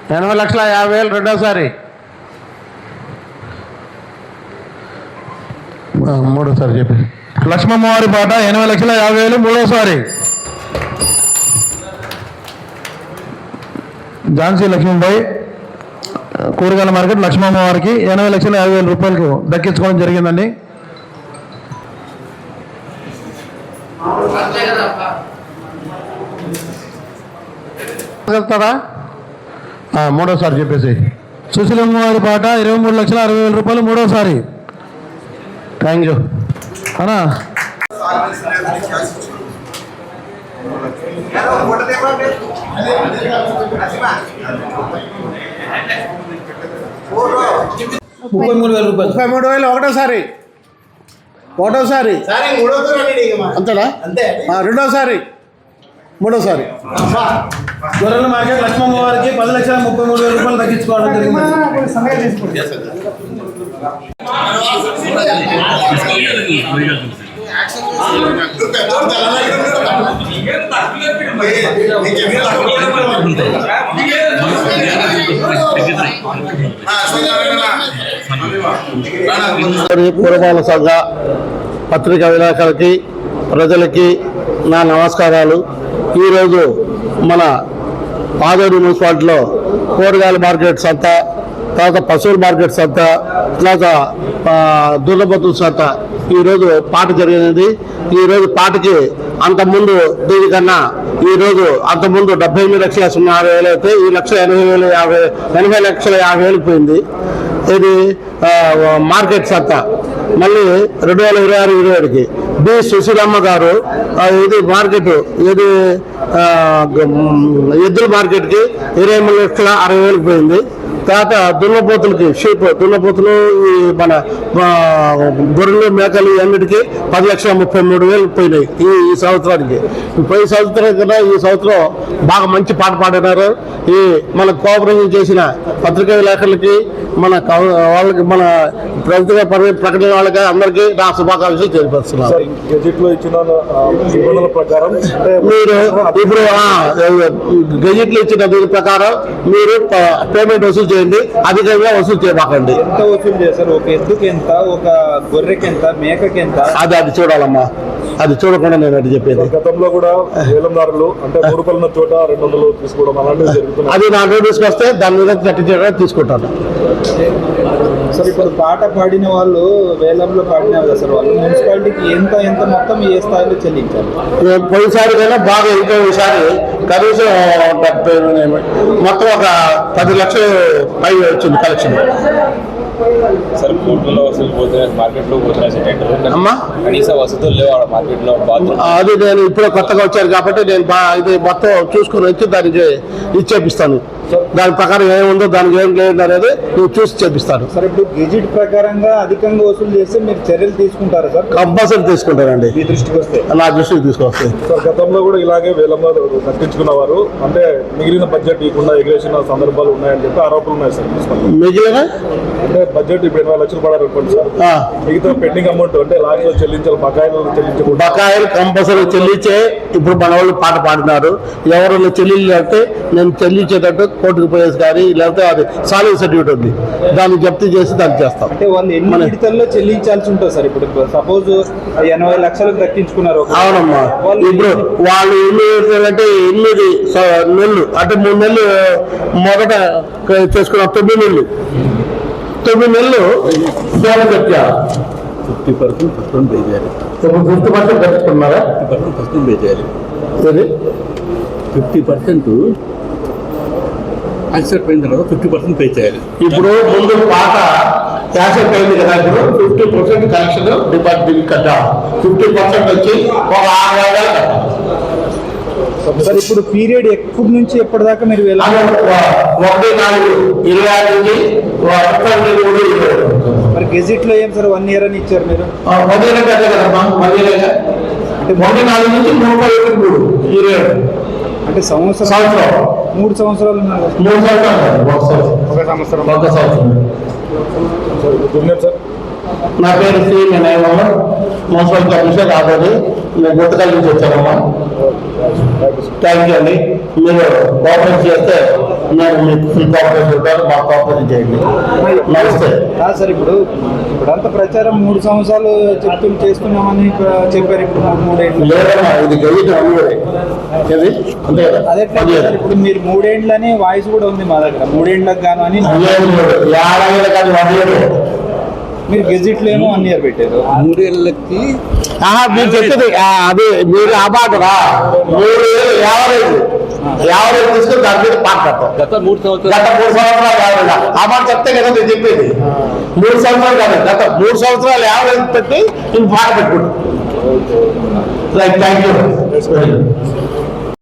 80,50,000 రెండోసారి, మూడోసారి చెప్పి లక్ష్మమ్మవారి పాట 80,50,000 మూడోసారి. ఝాన్సీ లక్ష్మీబాయి కూరగాయల మార్కెట్ లక్ష్మమ్మవారికి 80,50,000 రూపాయలకు దక్కించుకోవడం జరిగిందండి. చెప్తారా? మూడోసారి చెప్పేసి సుశీలమ్మవారి పాట 23,60,000 రూపాయలు మూడోసారి. థ్యాంక్ యూ అన్నా. ₹33,000 ఒకటోసారి, అంతేనా? రెండోసారి, మూడోసారి. గొర్రెల మార్కెట్ లక్ష్మమ్మ వారికి 10,33,000 రూపాయలు తగ్గించుకోవడం జరిగింది. కూరగాయల సంఘ పత్రికా విలేకరులకి ప్రజలకి నా నమస్కారాలు. ఈరోజు మన ఆదోని మున్సిపాలిటీలో కూరగాయల మార్కెట్ సంత, తర్వాత పశువుల మార్కెట్ సంత, తర్వాత దున్నపోతుల సంత ఈరోజు పాట జరిగినది. ఈరోజు పాటకి అంతకుముందు దీనికన్నా ఈరోజు అంతకుముందు 78,06,50,000 అయితే ఈ 80,50,000 పోయింది. ఇది మార్కెట్ సంత. మళ్ళీ 2026-27కి బి సుశీలమ్మ గారు ఇది మార్కెట్, ఇది ఎద్దుల మార్కెట్కి 23,60,000 పోయింది. తర్వాత దున్నపోతులకి దున్నపోతులు మన గొర్రెలు మేకలు అన్నిటికీ 10,33,000 పోయినాయి ఈ సంవత్సరానికి. పోయిన సంవత్సరం కన్నా ఈ సంవత్సరం బాగా మంచి పాట పాడినారు. ఈ మన కోఆపరేషన్ చేసిన పత్రికా విలేకరులకి, మన వాళ్ళకి, మన ప్రభుత్వ ప్రకటన వాళ్ళకి అందరికీ నా శుభాకాంక్షలు తెలియపరుస్తున్నాను. మీరు ఇప్పుడు గెజిట్లో ఇచ్చిన దీని ప్రకారం మీరు పేమెంట్ వసూలు చేయండి, అధికంగా వసూలు చేయబాకండి. ఎంత వసూలు చేశారు? ఒక ఎద్దుకి ఎంత, ఒక గొర్రెకి ఎంత, మేకకి ఎంత? అది చూడాలమ్మా, అది చూడకుండా నేను అది చెప్పేది. గతంలో కూడా వేలందారులు అంటే ₹100 చోట 200 తీసుకోవడం అలాంటివి జరుగుతుంది. అది నా నోటీస్కి వస్తే దాని మీద 30 తీసుకుంటాను. సార్ ఇప్పుడు పాట పాడిన వాళ్ళు వేలంలో పాడినారు కదా సార్, వాళ్ళు మున్సిపాలిటీకి ఎంత ఎంత మొత్తం ఏ స్థాయిలో చెల్లించారు? పోయినసారి కన్నా బాగా ఇంకా ఈసారి కనీసం మొత్తం ఒక 10 లక్షలు పై వచ్చింది కలెక్షన్. సార్ కోర్టులో వసూలు పోతున్నాయి, మార్కెట్లో పోతున్నాయి అమ్మా, కనీస వసతులు లేవు మార్కెట్లో. అది నేను ఇప్పుడే కొత్తగా వచ్చాను కాబట్టి నేను ఇది మొత్తం చూసుకుని వచ్చి దానికి ఇచ్చేపిస్తాను. దాని ప్రకారం ఏముందో దానికి ఏం లేదు అనేది నువ్వు చూసి చేపిస్తాను. సార్ ఇప్పుడు గెజిట్ ప్రకారంగా అధికంగా వసూలు చేస్తే మీరు చర్యలు తీసుకుంటారా సార్? కంపల్సరీ తీసుకుంటానండి, మీ దృష్టికి వస్తే. నా దృష్టికి తీసుకొస్తాయి. సార్ గతంలో కూడా ఇలాగే వేలంలో దక్కించుకున్నవారు అంటే మిగిలిన బడ్జెట్ ఇవ్వకుండా ఎగరేసిన సందర్భాలు ఉన్నాయని చెప్పి ఆరోపణలు ఉన్నాయి సార్. మిగిలిన అంటే బడ్జెట్ ఇప్పుడు 80 లక్షలు పడాలనుకోండి సార్, మిగతా పెండింగ్ అమౌంట్ అంటే లాస్ట్ లో చెల్లించాలి, బకాయిలు చెల్లించకూడదు. బకాయిలు కంపల్సరీ చెల్లించే ఇప్పుడు మన వాళ్ళు పాట పాడినారు. ఎవరైనా చెల్లించాలంటే నేను చెల్లించేటట్టు కోర్టుకు పోయేసి కానీ లేకపోతే అది సాలివ్ సర్టిఫికేట్ ఉంది, దాన్ని జప్తీ చేసి దాన్ని చేస్తాం. అంటే వాళ్ళు ఎన్ని విడతల్లో చెల్లించాల్సి ఉంటుంది సార్? ఇప్పుడు సపోజ్ 80 లక్షలకు దక్కించుకున్నారు. అవునమ్మా, ఇప్పుడు వాళ్ళు ఎన్ని అంటే 8 నెలలు అంటే 3 నెలలు మొదట చేసుకున్నారు, 9 నెలలు 9 నెలలు జోలం పెట్టారు. 50% ఫస్ట్ పే చేయాలి. 50% కట్టుకున్నారా? 50% ఫస్ట్ పే చేయాలి. 50% యాక్సెప్ట్ అయిన తర్వాత 50% పే చేయాలి. ఇప్పుడు ముందు పాట యాక్సెప్ట్ అయింది కదా, ఇప్పుడు 50% కలెక్షన్ డిపాజిట్ కట్టాలి. 50% వచ్చి ఒక 6 వాయిదాలు కట్టాలి. సార్ ఇప్పుడు పీరియడ్ ఎప్పటి నుంచి ఎప్పటిదాకా మీరు 1/4/26 నుంచి మరి గెజిట్ లో ఏం సార్ 1 year అని ఇచ్చారు మీరు? 1 year అంటే కదమ్మా, 1 year అంటే 1/4 నుంచి 3/3 అంటే సంవత్సరం 3 సంవత్సరాలు ఉన్నారు. 3 సంవత్సరాలు, ఒక సంవత్సరం. సార్ నా పేరు శ్రీ వినయమ్మ, మున్సిపల్ కమిషనర్ ఆదోని. నేను గుంతకల్ నుంచి వచ్చానమ్మా. థ్యాంక్ యూ అండి. మీరు కోఆపరేట్ చేస్తే నేను మీకు ఫుల్ కోఆపరేషన్ ఉంటాను. మాకు కోఆపరేషన్ చేయండి. నమస్తే. సార్ ఇప్పుడంతా ప్రచారం 3 సంవత్సరాలు చేస్తున్నామని చెప్పారు. ఇప్పుడు 3 ఏళ్ళు లేదమ్మా, ఇది గెలిచిన అమ్మడే ఇది అంతే కదా. అదే సార్, ఇప్పుడు మీరు 3 ఏళ్ళని వాయిస్ కూడా ఉంది మా దగ్గర. 3 ఏళ్ళకి గాను అని 50 వేల కానీ 100 వేలు. మీరు గెజిట్లో ఏమో 1 ఇయర్ పెట్టారు. 3 ఏళ్ళకి మీరు చెప్పేది అదే మీరు ఆ బాటరా 3 వేలు యావరేజ్ తీసుకుని దాని మీద మాట్లాడతాం. గత 3 సంవత్సరాలు గత 3 సంవత్సరాలు యావరేజ్ ఆ మాట చెప్తే కదా నేను చెప్పేది. 3 సంవత్సరాలు కాదు, గత 3 సంవత్సరాలు యావరేజ్ పెట్టి నేను బాగా పెట్టుకుంటాను. Thank you.